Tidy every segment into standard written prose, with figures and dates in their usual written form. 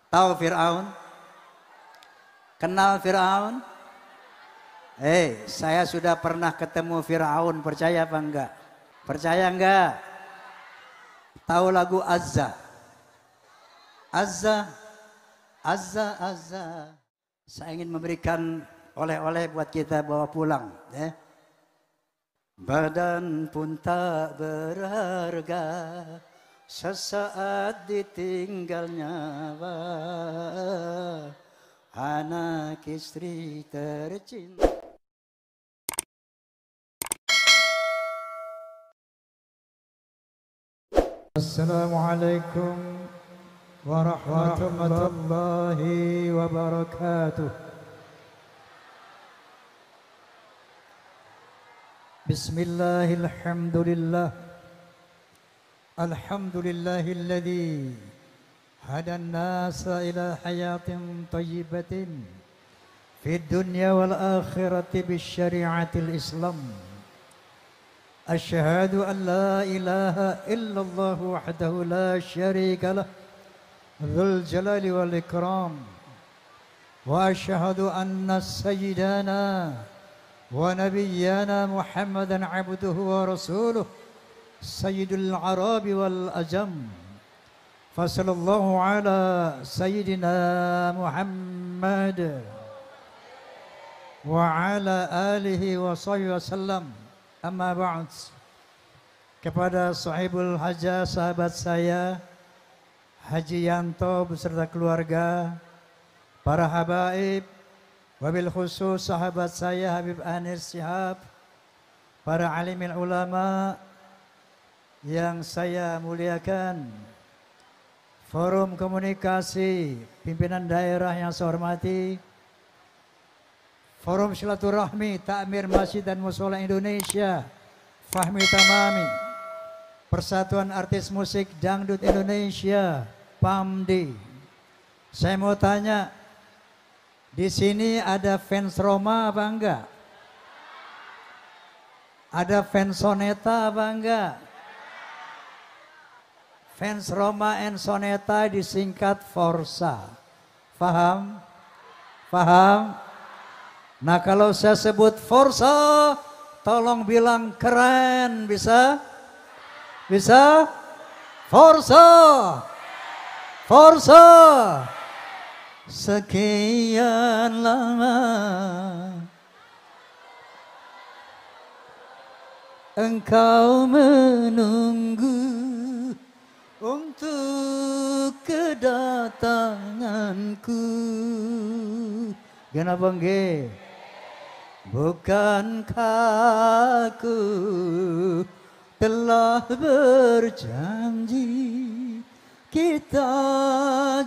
Tahu Fir'aun? Kenal Fir'aun? Saya sudah pernah ketemu Fir'aun, percaya apa enggak? Percaya enggak? Tahu lagu Azza? Azza, Azza, Azza. Saya ingin memberikan oleh-oleh buat kita bawa pulang. Badan pun tak berharga, sesaat ditinggal nyawa, anak istri tercinta. Assalamualaikum warahmatullahi wabarakatuh. Bismillahirrahmanirrahim. Alhamdulillahilladzi hadan nasa ila hayatin tayyibatin fid dunya wal akhirati bisyari'atil Islam. Asyhadu an la ilaha illallah wahdahu la syarika lah dzul jalali wal ikram. Wa asyhadu anna sayyidana wa nabiyyana Muhammadan abduhu wa rasuluh sayyidul arabi wal ajam. Fasallallahu ala sayyidina Muhammad wa ala alihi wa sahbihi wasallam. Amma ba'd. Kepada sahibul hajah, sahabat saya Haji Yanto beserta keluarga, para habaib, wabil khusus sahabat saya Habib Anir Shihab, para alimil ulama yang saya muliakan, forum komunikasi pimpinan daerah yang saya hormati, forum silaturahmi Takmir Masjid dan Mushola Indonesia, Fahmi Tamami, Persatuan Artis Musik Dangdut Indonesia, PAMDI. Saya mau tanya, di sini ada fans Roma apa enggak? Ada fans Soneta apa enggak? Fans Roma and Soneta disingkat Forsa. Paham? Paham? Nah kalau saya sebut Forsa, tolong bilang keren, bisa? Bisa? Forsa! Forsa! Sekian lama engkau menunggu untuk kedatanganku. Kenapa nggih? Bukankah aku telah berjanji kita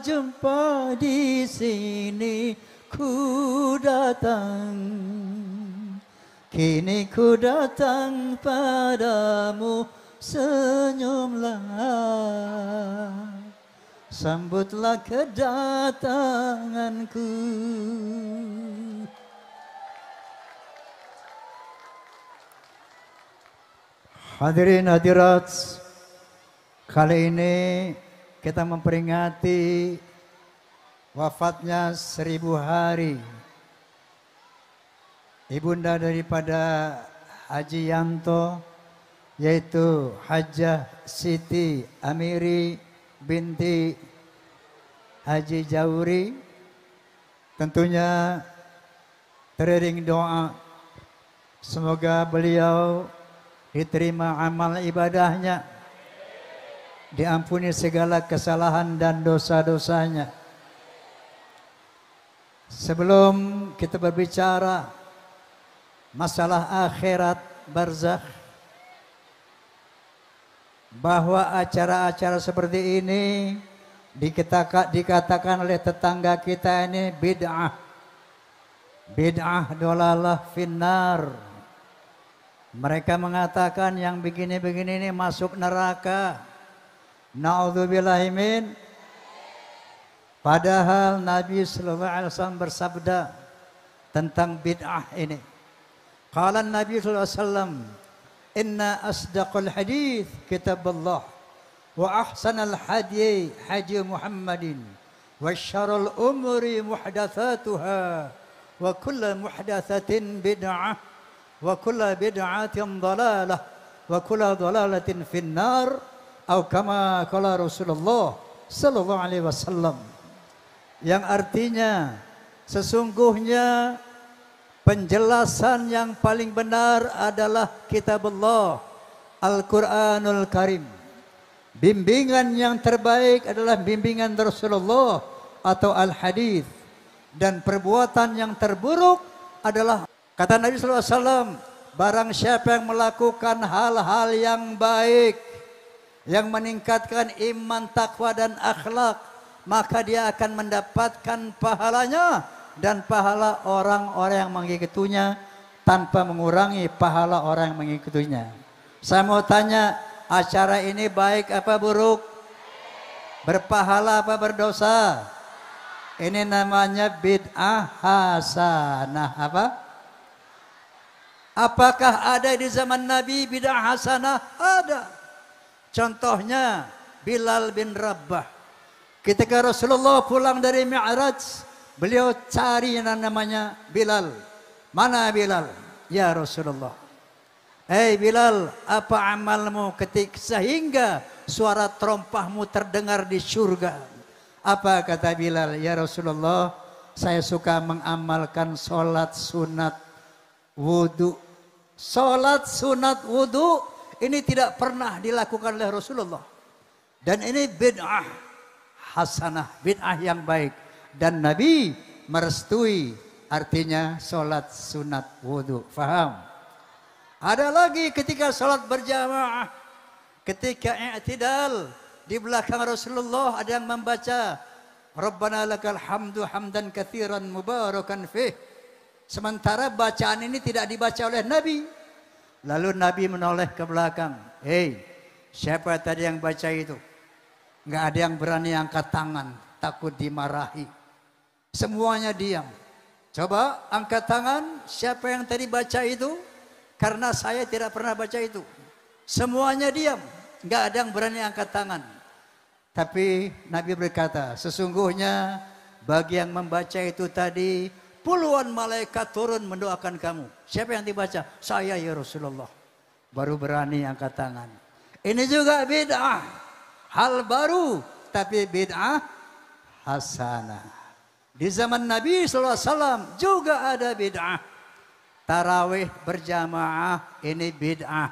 jumpa di sini, ku datang. Kini ku datang padamu, senyumlah, sambutlah kedatanganku. Hadirin hadirat, kali ini kita memperingati wafatnya 1000 hari ibunda daripada Haji Yanto, yaitu Hajjah Siti Amiri binti Haji Jauri. Tentunya teriring doa, semoga beliau diterima amal ibadahnya, diampuni segala kesalahan dan dosa-dosanya. Sebelum kita berbicara masalah akhirat barzakh, bahwa acara-acara seperti ini dikatakan oleh tetangga kita ini bid'ah. Bid'ah dolalah finnar. Mereka mengatakan yang begini-begini ini masuk neraka. Na'udzubillahi min. Padahal Nabi sallallahu alaihi wasallam bersabda tentang bid'ah ini. Qala Nabi sallallahu alaihi wasallam, "Inna asdaqal hadits kitabullah wa ahsanal hadi hadi Muhammadin وشر الأمور محدثاتها وكل محدثة بدعة وكل بدعة ضلالة وكل ضلالة في النار أو كما قال رسول الله صلى الله عليه وسلم, yang artinya sesungguhnya penjelasan yang paling benar adalah kitab Allah Al-Quranul Karim. Bimbingan yang terbaik adalah bimbingan Rasulullah atau Al-Hadis. Dan perbuatan yang terburuk adalah, kata Nabi SAW, barang siapa yang melakukan hal-hal yang baik, yang meningkatkan iman, takwa dan akhlak, maka dia akan mendapatkan pahalanya dan pahala orang-orang yang mengikutinya tanpa mengurangi pahala orang yang mengikutinya. Saya mau tanya, acara ini baik apa buruk? Berpahala apa berdosa? Ini namanya bid'ah hasanah. Apa? Apakah ada di zaman Nabi bid'ah hasanah? Ada. Contohnya Bilal bin Rabah. Ketika Rasulullah pulang dari Mi'raj, beliau cari yang namanya Bilal. Mana Bilal? Ya Rasulullah. Hei Bilal, apa amalmu sehingga suara terompahmu terdengar di surga? Apa kata Bilal? Ya Rasulullah, saya suka mengamalkan sholat sunat wudu. Sholat sunat wudu ini tidak pernah dilakukan oleh Rasulullah. Dan ini bid'ah hasanah, bid'ah yang baik. Dan Nabi merestui, artinya sholat sunat wudu. Faham? Ada lagi ketika sholat berjamaah, ketika i'tidal, di belakang Rasulullah ada yang membaca Rabbana lakal hamdu hamdan katsiran mubarakan fih. Sementara bacaan ini tidak dibaca oleh Nabi. Lalu Nabi menoleh ke belakang. Hei, siapa tadi yang baca itu? Nggak ada yang berani angkat tangan, takut dimarahi. Semuanya diam. Coba angkat tangan, siapa yang tadi baca itu? Karena saya tidak pernah baca itu. Semuanya diam, nggak ada yang berani angkat tangan. Tapi Nabi berkata, sesungguhnya bagi yang membaca itu tadi, puluhan malaikat turun mendoakan kamu. Siapa yang dibaca? Saya ya Rasulullah. Baru berani angkat tangan. Ini juga bid'ah. Hal baru, tapi bid'ah hasanah. Di zaman Nabi SAW juga ada bid'ah. Tarawih berjamaah ini bid'ah.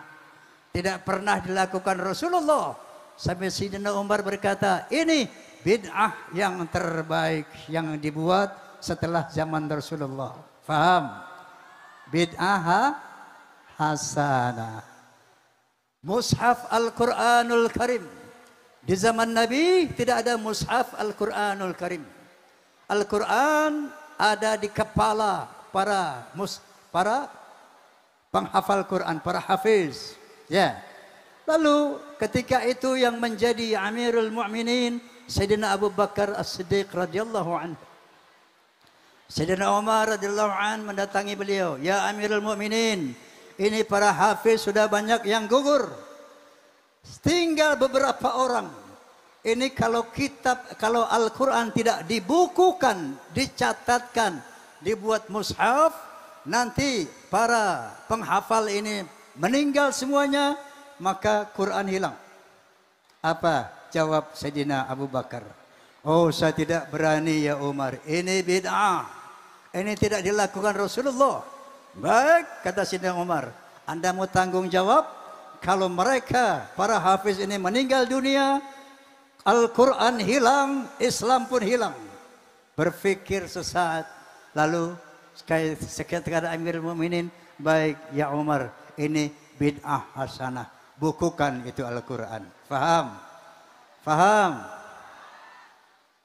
Tidak pernah dilakukan Rasulullah. Sampai Sayyidina Umar berkata, ini bid'ah yang terbaik yang dibuat setelah zaman Rasulullah. Faham? Bid'ah hasanah. Mushaf Al-Quranul Karim. Di zaman Nabi tidak ada mushaf Al-Quranul Karim. Al-Quran ada di kepala para penghafal Quran, para hafiz. Ya. Lalu ketika itu yang menjadi Amirul Mu'minin Sayyidina Abu Bakar As-Siddiq radhiyallahu anhu. Sayyidina Umar radhiyallahu anhu mendatangi beliau, "Ya Amirul Mu'minin, ini para hafiz sudah banyak yang gugur. Tinggal beberapa orang. Ini kalau Al-Quran tidak dibukukan, dicatatkan, dibuat mushaf, nanti para penghafal ini meninggal semuanya, maka Quran hilang." Apa jawab Sayyidina Abu Bakar? "Oh, saya tidak berani ya Umar. Ini bid'ah. Ini tidak dilakukan Rasulullah." "Baik," kata Sayyidina Umar, "Anda mau tanggung jawab? Kalau mereka, para hafiz ini meninggal dunia, Al-Quran hilang, Islam pun hilang." Berpikir sesaat, lalu sekali Amirul Mu'minin, "Baik ya Umar, ini bid'ah hasanah. Bukukan itu Al-Quran." Faham? Faham?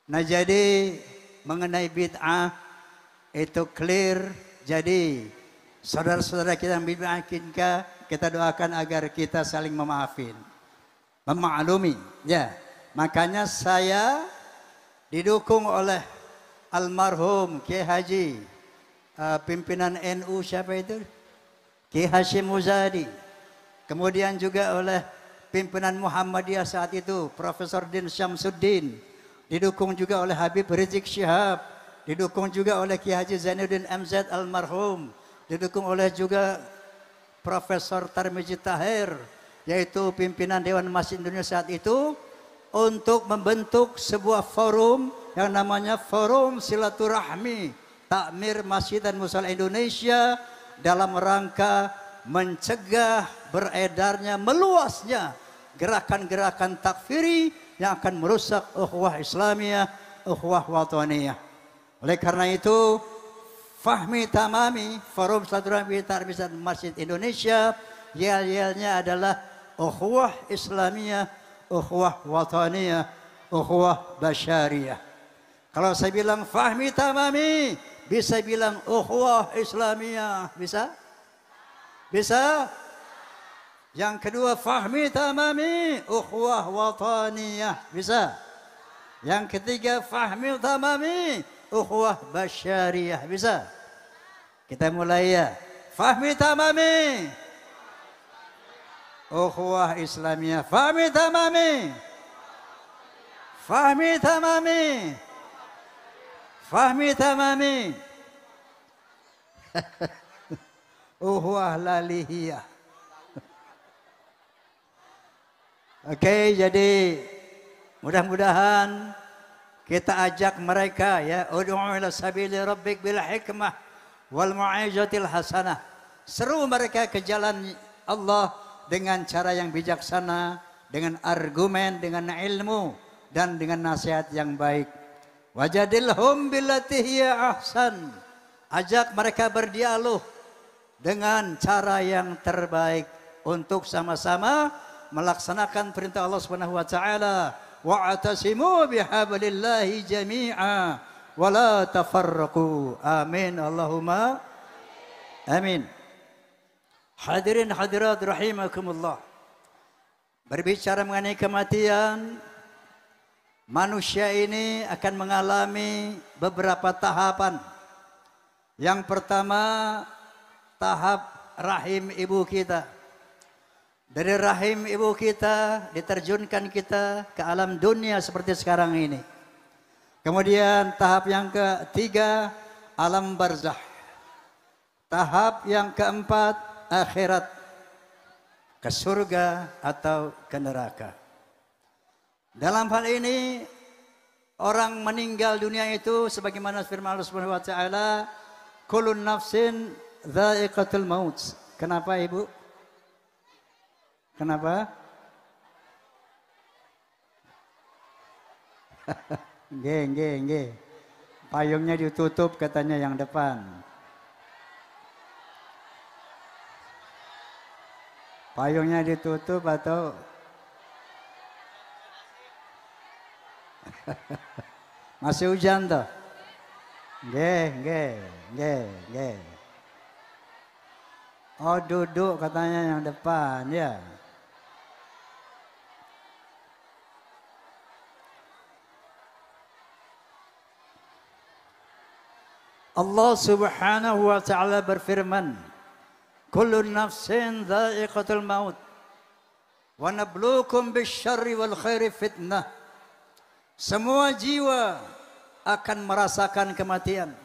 Nah, jadi mengenai bid'ah itu clear. Jadi saudara-saudara kita yang bid'ah, kita doakan agar kita saling memaafin, memaklumi. Ya, makanya saya didukung oleh almarhum Kiai Haji, pimpinan NU siapa itu? Kiai Hashim Muzadi. Kemudian juga oleh pimpinan Muhammadiyah saat itu, Profesor Din Syamsuddin. didukung juga oleh Habib Rizik Syihab, didukung juga oleh Ki Haji Zainuddin MZ almarhum, didukung oleh juga Profesor Tarmizi Tahir, yaitu pimpinan Dewan Masjid Indonesia saat itu, untuk membentuk sebuah forum yang namanya Forum Silaturahmi Takmir Masjid dan Mushola Indonesia, dalam rangka mencegah beredarnya, meluasnya gerakan-gerakan takfiri yang akan merusak ukhuwah Islamiyah, ukhuwah wataniyah. Oleh karena itu, Fahmi Tamami, Forum Silaturahmi Takmir Masjid Indonesia, yel-yelnya adalah ukhuwah Islamiyah, ukhuwah wataniyah, ukhuwah basyariyah. Kalau saya bilang Fahmi Tamami, bisa bilang ukhuwah Islamiyah, bisa? Bisa? Yang kedua Fahmi Tamami, ukhuwah wataniyah, bisa? Yang ketiga Fahmi Tamami, ukhuwah basyariyah, bisa? Kita mulai ya. Fahmi Tamami, ukhuwah Islamiyah. Fahmi Tamami, Fahmi Tamami, Fahmi Tamami, ukhuwah lalihiyah. Oke, jadi mudah-mudahan kita ajak mereka ya, ud'u ila sabili rabbik bil hikmah wal mu'izatil hasanah. Seru mereka ke jalan Allah dengan cara yang bijaksana, dengan argumen, dengan ilmu, dan dengan nasihat yang baik. Wajadilhum billati hiya ahsan. Ajak mereka berdialog dengan cara yang terbaik untuk sama-sama melaksanakan perintah Allah Subhanahu wa taala. Wa'tasimu bihablillahi jami'a wa la tafarraqu. Amin Allahumma amin. Hadirin hadirat rahimakumullah. Berbicara mengenai kematian, manusia ini akan mengalami beberapa tahapan. Yang pertama, tahap rahim ibu kita. Dari rahim ibu kita diterjunkan kita ke alam dunia seperti sekarang ini. Kemudian tahap yang ketiga, alam barzakh. Tahap yang keempat, akhirat, ke surga atau ke neraka. Dalam hal ini, orang meninggal dunia itu sebagaimana firman Allah Subhanahu wa taala, kullun nafsin dha'iqatul maut. Kenapa Ibu? Kenapa? Nggih. Payungnya ditutup katanya yang depan. Payungnya ditutup atau masih hujan toh? Nggih. Oh, duduk katanya yang depan ya. Allah Subhanahu wa taala berfirman, "Kullun nafsin dha'iqatul maut wa nabluukum bisyarri wal khairi fitnah." Semua jiwa akan merasakan kematian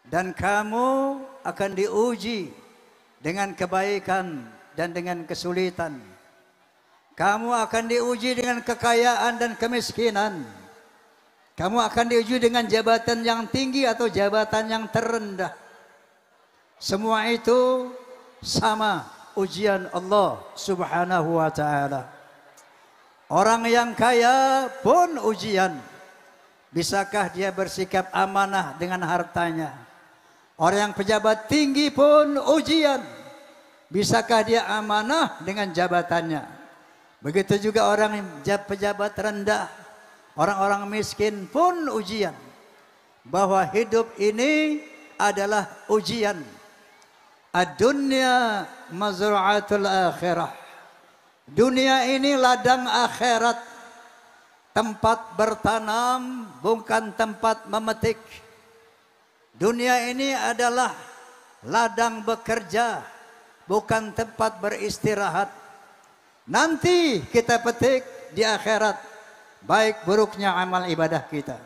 dan kamu akan diuji dengan kebaikan dan dengan kesulitan. Kamu akan diuji dengan kekayaan dan kemiskinan. Kamu akan diuji dengan jabatan yang tinggi atau jabatan yang terendah. Semua itu sama ujian Allah Subhanahu wa taala. Orang yang kaya pun ujian. Bisakah dia bersikap amanah dengan hartanya? Orang yang pejabat tinggi pun ujian. Bisakah dia amanah dengan jabatannya? Begitu juga orang yang pejabat rendah, orang-orang miskin pun ujian. Bahwa hidup ini adalah ujian. Ad-dunya mazra'atul akhirah. Dunia ini ladang akhirat. Tempat bertanam, bukan tempat memetik. Dunia ini adalah ladang bekerja, bukan tempat beristirahat. Nanti kita petik di akhirat. baik buruknya amal ibadah kita.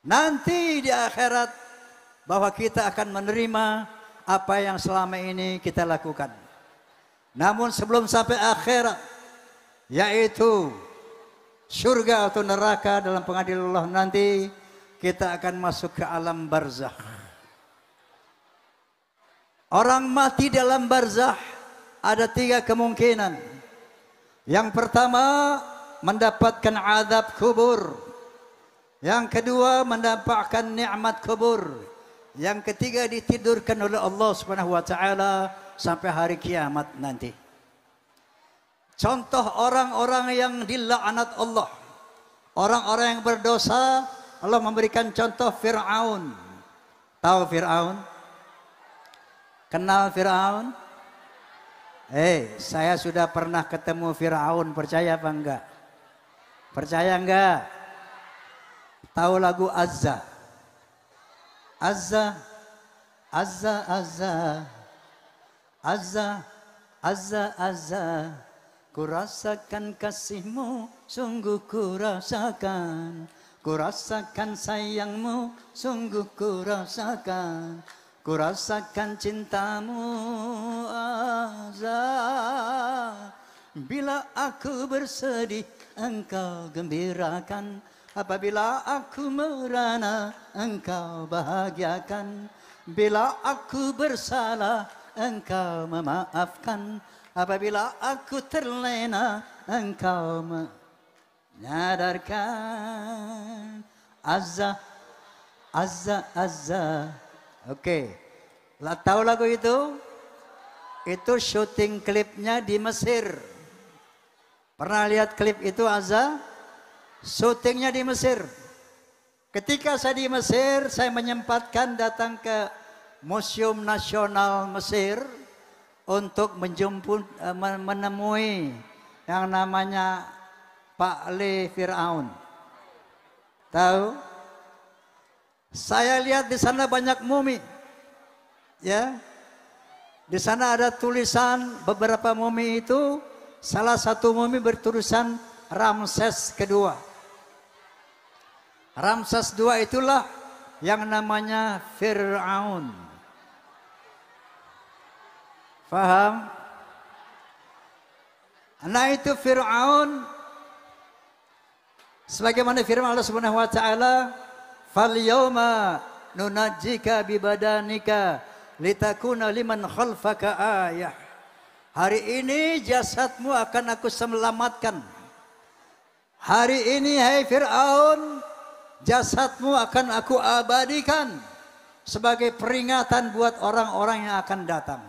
Nanti di akhirat bahwa kita akan menerima apa yang selama ini kita lakukan. Namun sebelum sampai akhirat, yaitu surga atau neraka dalam pengadilan Allah nanti, kita akan masuk ke alam barzakh. Orang mati dalam barzakh ada 3 kemungkinan. Yang pertama, mendapatkan azab kubur. Yang kedua, mendapatkan nikmat kubur. Yang ketiga, ditidurkan oleh Allah Subhanahu wa taala sampai hari kiamat nanti. Contoh orang-orang yang dilaknat Allah, orang-orang yang berdosa, Allah memberikan contoh Fir'aun. Tahu Fir'aun? Kenal Fir'aun? Saya sudah pernah ketemu Fir'aun, percaya apa enggak? Percaya enggak? Tahu lagu Azza? Azza, Azza, Azza, Azza, Azza, Azza, kurasakan kasihmu, sungguh kurasakan. Kurasakan sayangmu, sungguh kurasakan. Kurasakan cintamu, Azza. Bila aku bersedih, engkau gembirakan. Apabila aku merana, engkau bahagiakan. Bila aku bersalah, engkau memaafkan. Apabila aku terlena, engkau menyadarkan. Azza, Azza, Azza. Oke, tahu lagu itu? Itu syuting klipnya di Mesir. Pernah lihat klip itu Azza? Syutingnya di Mesir. Ketika saya di Mesir, saya menyempatkan datang ke Museum Nasional Mesir untuk menemui yang namanya Pak Le Fir'aun. Tahu? Saya lihat di sana banyak mumi. Ya. Di sana ada tulisan beberapa mumi itu, salah satu mumi bertulisan Ramses kedua. Ramses II itulah yang namanya Fir'aun. Faham? Nah itu Fir'aun. Sebagaimana firman Allah Subhanahu wa taala, "Fal yauma nunajjika bi badanika litakuna liman khalfaka ayah." Hari ini jasadmu akan aku selamatkan. Hari ini hai Fir'aun, jasadmu akan aku abadikan sebagai peringatan buat orang-orang yang akan datang.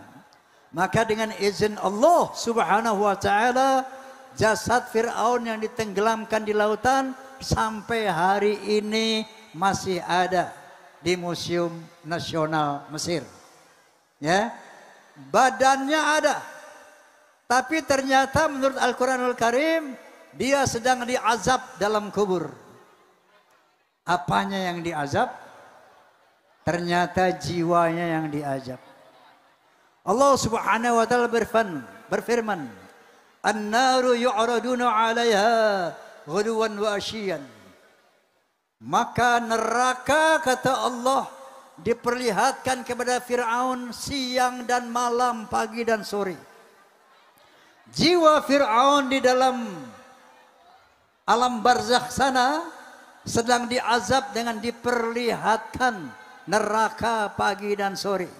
Maka dengan izin Allah Subhanahu wa taala, jasad Fir'aun yang ditenggelamkan di lautan sampai hari ini masih ada di Museum Nasional Mesir. Ya. Badannya ada. Tapi ternyata menurut Al-Qur'anul Karim dia sedang diazab dalam kubur. Apanya yang diazab? Ternyata jiwanya yang diazab. Allah Subhanahu wa taala berfirman, "An-naru yu'raduna 'alaiha ghuduwan wa ashiyan." Maka neraka, kata Allah, diperlihatkan kepada Fir'aun siang dan malam, pagi dan sore. Jiwa Fir'aun di dalam alam barzakh sana sedang diazab dengan diperlihatkan neraka pagi dan sore.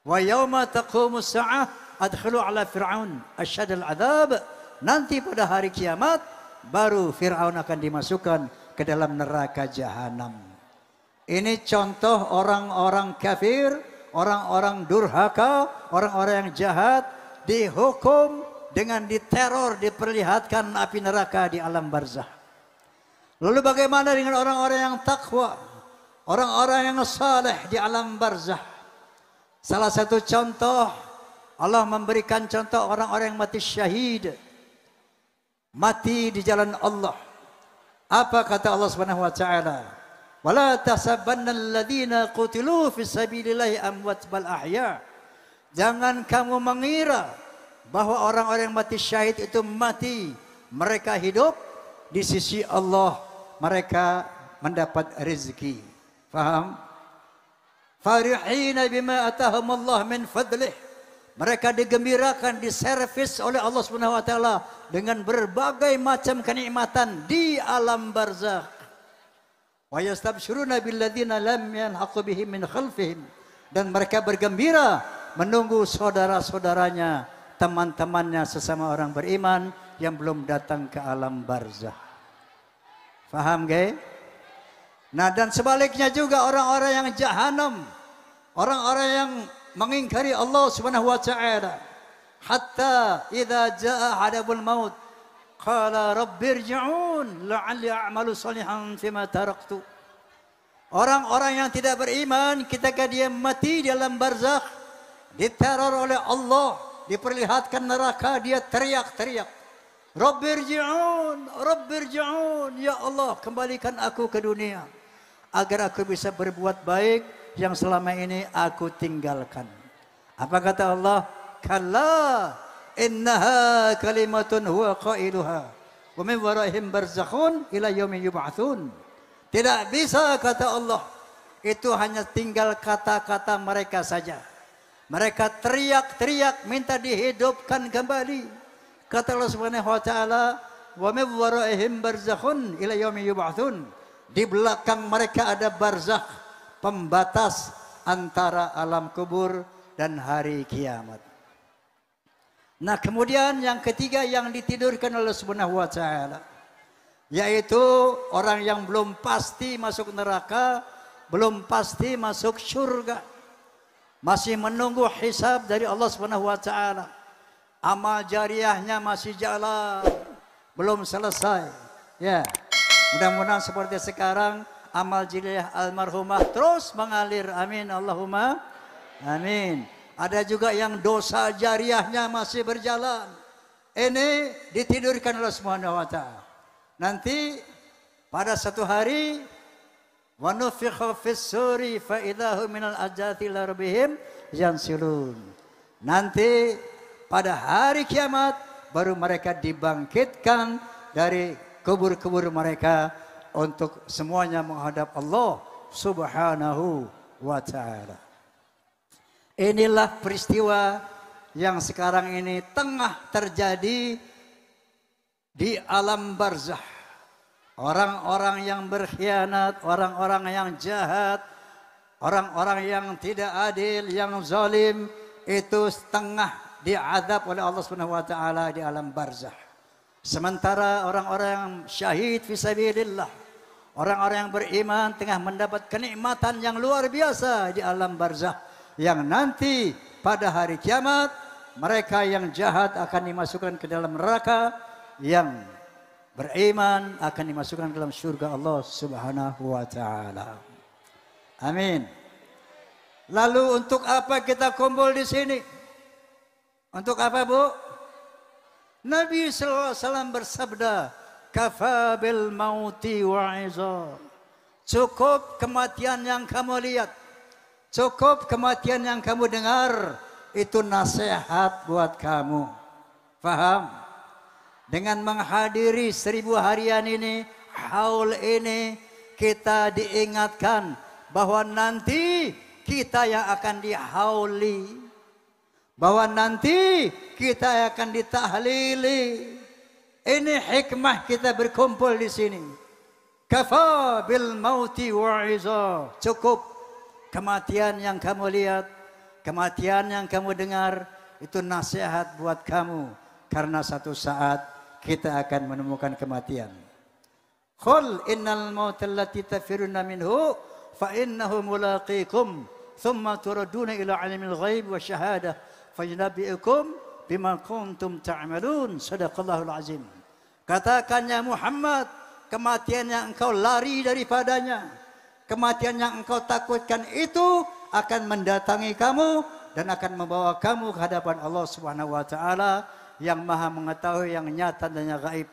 Wa yauma taqumus sa'ah adkhilu ala fir'aun asyadal adzab. Nanti pada hari kiamat baru Fir'aun akan dimasukkan ke dalam neraka jahanam. Ini contoh orang-orang kafir, orang-orang durhaka, orang-orang yang jahat dihukum dengan diteror, diperlihatkan api neraka di alam barzakh. Lalu bagaimana dengan orang-orang yang takwa, orang-orang yang saleh di alam barzakh? Salah satu contoh, Allah memberikan contoh orang-orang yang mati syahid, mati di jalan Allah. Apa kata Allah Subhanahu wa taala? Wala tahsabanna alladziina qutilu fi sabilillahi amwat bal ahya. Jangan kamu mengira bahwa orang-orang yang mati syahid itu mati, mereka hidup. di sisi Allah mereka mendapat rezeki. Faham? Farihina bima atahum Allah min fadlih. Mereka digembirakan, diservis oleh Allah Subhanahu wa taala dengan berbagai macam kenikmatan di alam barzakh. Wa yastabshiruna billadzina lam yalhaqu bihim min khalfihim. Dan mereka bergembira menunggu saudara-saudaranya, teman-temannya sesama orang beriman yang belum datang ke alam barzakh. Faham gak? Nah, dan sebaliknya juga orang-orang yang jahanam, orang-orang yang mengingkari Allah Subhanahu wa taala, hatta idza jaa hadabul maut qala rabbirji'un la'alli a'malu salihan fima taraktu. Orang-orang yang tidak beriman ketika dia mati di alam barzakh, diteror oleh Allah, diperlihatkan neraka, dia teriak-teriak, Rabbirji'un, Rabbirji'un, ya Allah kembalikan aku ke dunia agar aku bisa berbuat baik yang selama ini aku tinggalkan. Apa kata Allah? Kalla innaha kalimatun huwa qailuha wa min waraihim barzakhun ila yaumi yub'atsun. Tidak bisa, kata Allah, itu hanya tinggal kata-kata mereka saja. Mereka teriak-teriak minta dihidupkan kembali. Kata Allah Subhanahu wa taala, wa min waraihim barzakhun ila yaumi yub'atsun. Di belakang mereka ada barzakh, pembatas antara alam kubur dan hari kiamat. Nah, kemudian yang ketiga yang ditidurkan oleh Subhanahu wa taala, yaitu orang yang belum pasti masuk neraka, belum pasti masuk surga, masih menunggu hisab dari Allah Subhanahu wa taala. Amal jariahnya masih jalan, belum selesai. Ya, mudah-mudahan seperti sekarang amal jariah almarhumah terus mengalir. Amin Allahumma amin. Ada juga yang dosa jariahnya masih berjalan. Ini ditidurkan oleh Subhanahu wa taala. Nanti pada satu hari wa nufikha fis-suri fa idahum minal ajati ila rabbihim yansilun. Nanti pada hari kiamat baru mereka dibangkitkan dari kubur-kubur mereka untuk semuanya menghadap Allah Subhanahu wa taala. Inilah peristiwa yang sekarang ini tengah terjadi di alam barzakh. Orang-orang yang berkhianat, orang-orang yang jahat, orang-orang yang tidak adil, yang zalim, itu setengah diazab oleh Allah Subhanahu wa taala di alam barzakh. Sementara orang-orang yang syahid fisabilillah, orang-orang yang beriman tengah mendapat kenikmatan yang luar biasa di alam barzakh, yang nanti pada hari kiamat mereka yang jahat akan dimasukkan ke dalam neraka, yang beriman akan dimasukkan dalam surga Allah Subhanahu wa taala. Amin. Lalu untuk apa kita kumpul di sini? Untuk apa, Bu? Nabi sallallahu alaihi wasallam bersabda, "Kafa bil mauti wa'iza." Cukup kematian yang kamu lihat, cukup kematian yang kamu dengar, itu nasihat buat kamu. Faham? Dengan menghadiri 1000 harian ini, haul ini, kita diingatkan bahwa nanti kita yang akan dihauli, bahwa nanti kita akan ditahlili. Ini hikmah kita berkumpul di sini. Kafa bil mauti wa'iza. Cukup kematian yang kamu lihat, kematian yang kamu dengar, itu nasihat buat kamu, karena satu saat kita akan menemukan kematian. Qul innal mautal lati tafiruna minhu fa innahu mulaqikum thumma turaduna ila alimil ghaib wa syahadah fayunabbi'ukum bima kuntum ta'malun. Sadaqallahul azim. Katakan ya Muhammad, kematian yang engkau lari daripadanya, kematian yang engkau takutkan itu akan mendatangi kamu dan akan membawa kamu ke hadapan Allah Subhanahu wa taala yang maha mengetahui yang nyata dan yang gaib,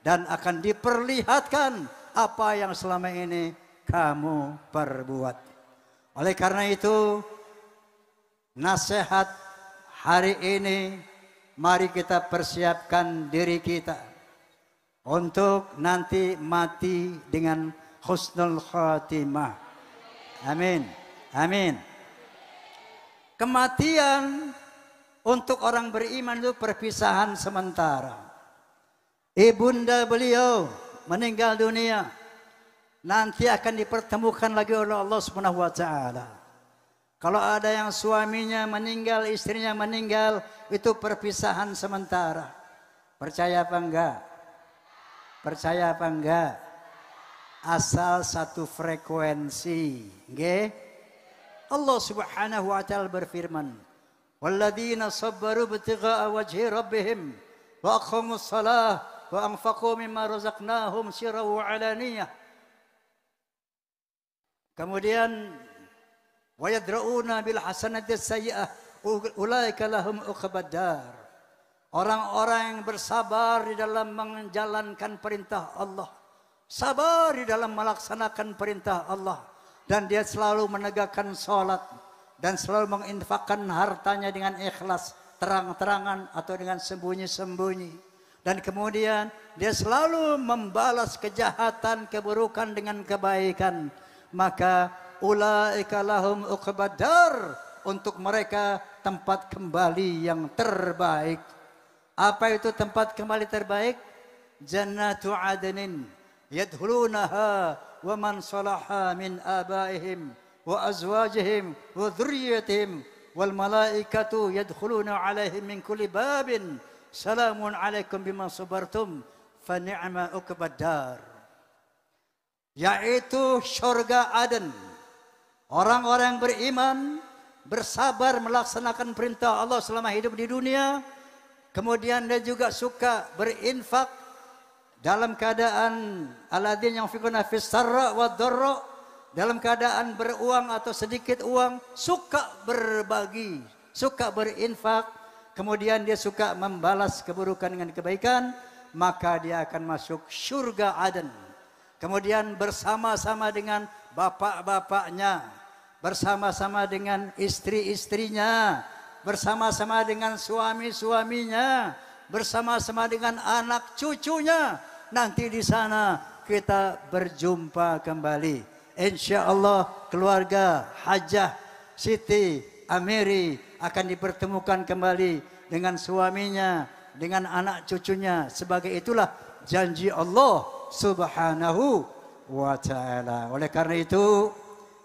dan akan diperlihatkan apa yang selama ini kamu perbuat. Oleh karena itu, nasihat hari ini, mari kita persiapkan diri kita. untuk nanti mati dengan husnul khatimah. Amin. Amin. Kematian untuk orang beriman itu perpisahan sementara. Ibunda beliau meninggal dunia, nanti akan dipertemukan lagi oleh Allah Subhanahu wa taala. Kalau ada yang suaminya meninggal, istrinya meninggal, itu perpisahan sementara. Percaya apa enggak? Percaya apa enggak? Asal satu frekuensi. Nggih? Allah Subhanahu wa taala berfirman, "Walladzina sabbaru ibtigha'a wajhi rabbihim wa aqamus shalah wa anfaqu mimma razaqnahum sirran wa 'alaniyah." Kemudian wa yadra'una bil hasanati sayyi'ah ulaika lahum uqbad dar. Orang-orang yang bersabar di dalam menjalankan perintah Allah, sabar di dalam melaksanakan perintah Allah, dan dia selalu menegakkan sholat dan selalu menginfakkan hartanya dengan ikhlas, terang-terangan atau dengan sembunyi-sembunyi, dan kemudian dia selalu membalas kejahatan, keburukan dengan kebaikan, maka ulaika lahum uqbad dar, untuk mereka tempat kembali yang terbaik. Apa itu tempat kembali terbaik? Jannatu adnin yadkhulunaha wa man salaha min abaihim wa azwajihim wa dhurriyyatihim wal malaikatu yadkhuluna alaihim min kulli babin salamun alaikum bima sabartum fa ni'ma uqbad dar. Yaitu surga Aden. Orang-orang beriman bersabar melaksanakan perintah Allah selama hidup di dunia. Kemudian dia juga suka berinfak dalam keadaan alladzina yunfiquna fis sarra wad dharra, dalam keadaan beruang atau sedikit uang, suka berbagi, suka berinfak, kemudian dia suka membalas keburukan dengan kebaikan, maka dia akan masuk surga Aden. Kemudian bersama-sama dengan bapak-bapaknya, bersama-sama dengan istri-istrinya, bersama-sama dengan suami-suaminya, bersama-sama dengan anak cucunya. Nanti di sana kita berjumpa kembali. Insya Allah keluarga Hajah Siti Amiri akan dipertemukan kembali dengan suaminya, dengan anak cucunya. Sebagai itulah janji Allah Subhanahu wa ta'ala. Oleh karena itu,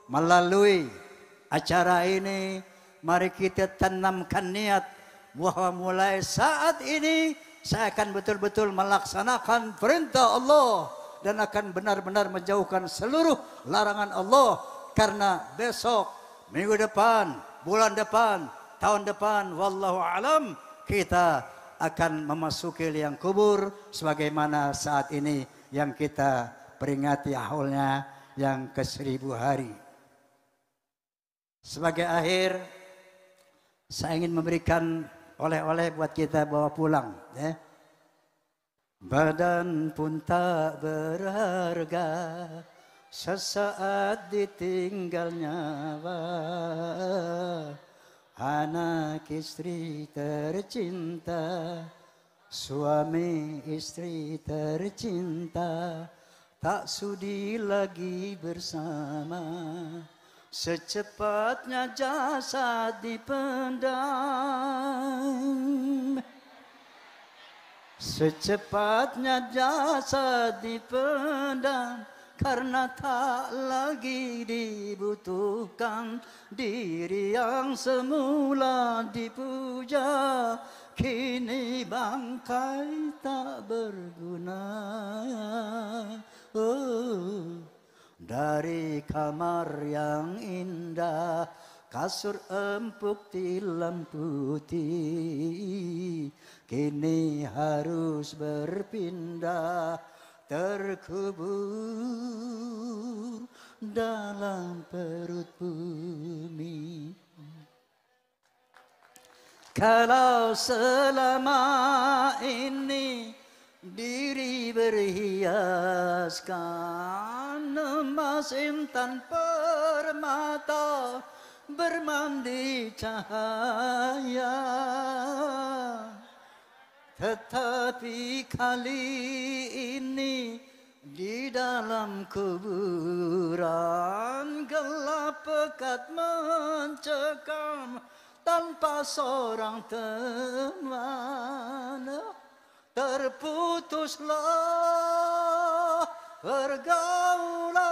melalui acara ini, mari kita tanamkan niat bahwa mulai saat ini saya akan betul-betul melaksanakan perintah Allah dan akan benar-benar menjauhkan seluruh larangan Allah. Karena besok, minggu depan, bulan depan, tahun depan, wallahu alam, kita akan memasuki liang kubur sebagaimana saat ini yang kita peringati haulnya yang ke-1000 hari. Sebagai akhir, saya ingin memberikan oleh-oleh buat kita bawa pulang. Ya. Badan pun tak berharga, sesaat ditinggal nyawa. Anak istri tercinta, suami istri tercinta, tak sudi lagi bersama. Secepatnya jasad dipendam, secepatnya jasad dipendam, karena tak lagi dibutuhkan. Diri yang semula dipuja, kini bangkai tak berguna. Dari kamar yang indah, kasur empuk tilam putih, kini harus berpindah, terkubur dalam perut bumi. Kalau selama ini diri berhiaskan emas intan permata, bermandi cahaya, Tetapi kali ini di dalam kuburan gelap pekat mencekam tanpa seorang teman. Terputuslah pergaulan,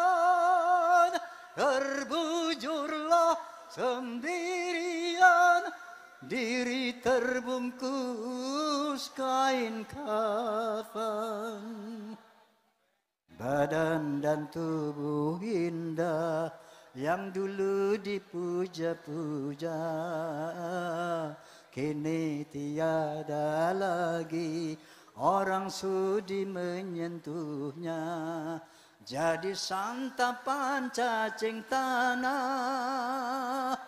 terbujurlah sendirian, diri terbungkus kain kafan. Badan dan tubuh indah yang dulu dipuja-puja, kini tiada lagi orang sudi menyentuhnya. Jadi santapan cacing tanah,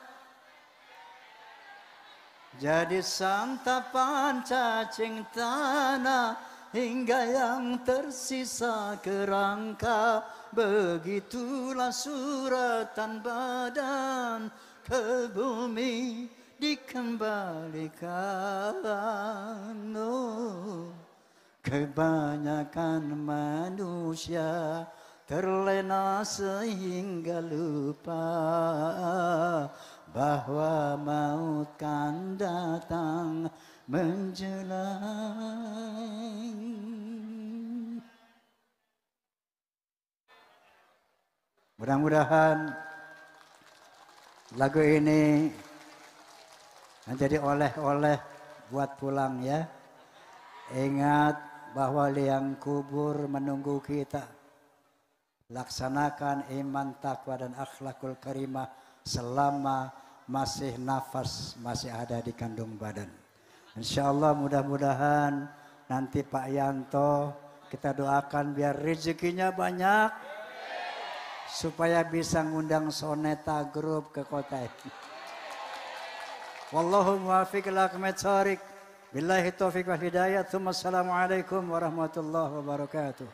jadi santapan cacing tanah, hingga yang tersisa kerangka. Begitulah suratan badan ke bumi dikembalikan. Oh, kebanyakan manusia terlena sehingga lupa bahwa maut kan datang menjelang. Mudah-mudahan lagu ini menjadi oleh-oleh buat pulang ya. Ingat bahwa liang kubur menunggu kita. Laksanakan iman, takwa dan akhlakul karimah selama masih nafas, masih ada di kandung badan. Insyaallah mudah-mudahan nanti Pak Yanto kita doakan biar rezekinya banyak supaya bisa ngundang Soneta Group ke kota ini. Wallahu muwaffiq ila aqwamit thariq. Billahi taufiq wal hidayah. Assalamualaikum warahmatullahi wabarakatuh.